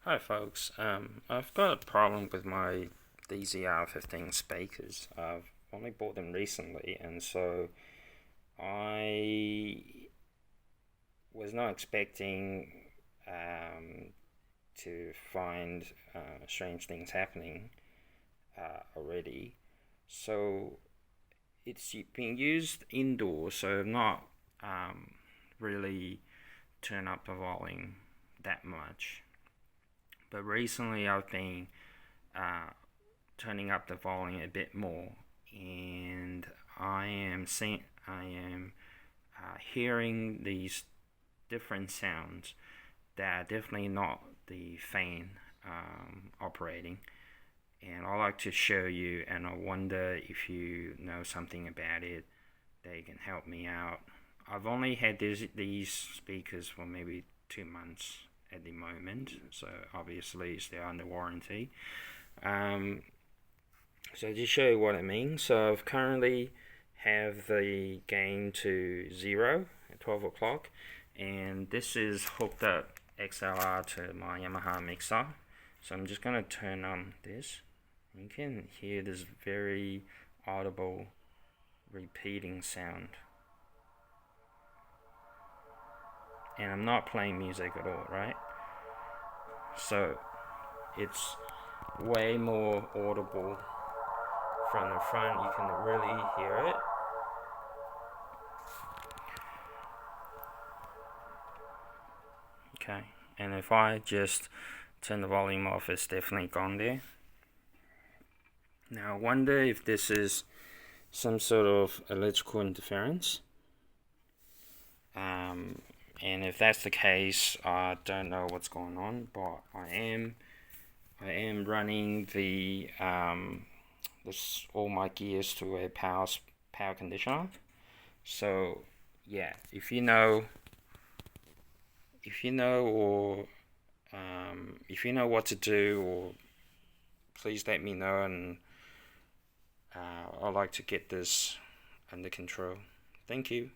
Hi folks, I've got a problem with my DZR15 speakers. I've only bought them recently, and so I was not expecting um, to find strange things happening already. So it's being used indoors, so not um, really turn up the volume that much. But recently I've been uh, turning up the volume a bit more, and I am hearing these different sounds that are definitely not the fan operating. And I like to show you, and I wonder if you know something about it that you can help me out. I've only had these speakers for maybe 2 months at the moment, so obviously they're under warranty. Um, so to show you what I mean, so I've currently have the gain to 0 at 12 o'clock, and this is hooked up XLR to my Yamaha mixer. So I'm just going to turn on this. You can hear this very audible repeating sound. And I'm not playing music at all, right? So it's way more audible from the front. You can really hear it. Okay, and if I just turn the volume off, it's definitely gone there. Now I wonder if this is some sort of electrical interference. And if that's the case, I don't know what's going on, but I am running all my gears to a power conditioner. So yeah, if you know or if you know what to do, or please let me know, and I'd like to get this under control. Thank you.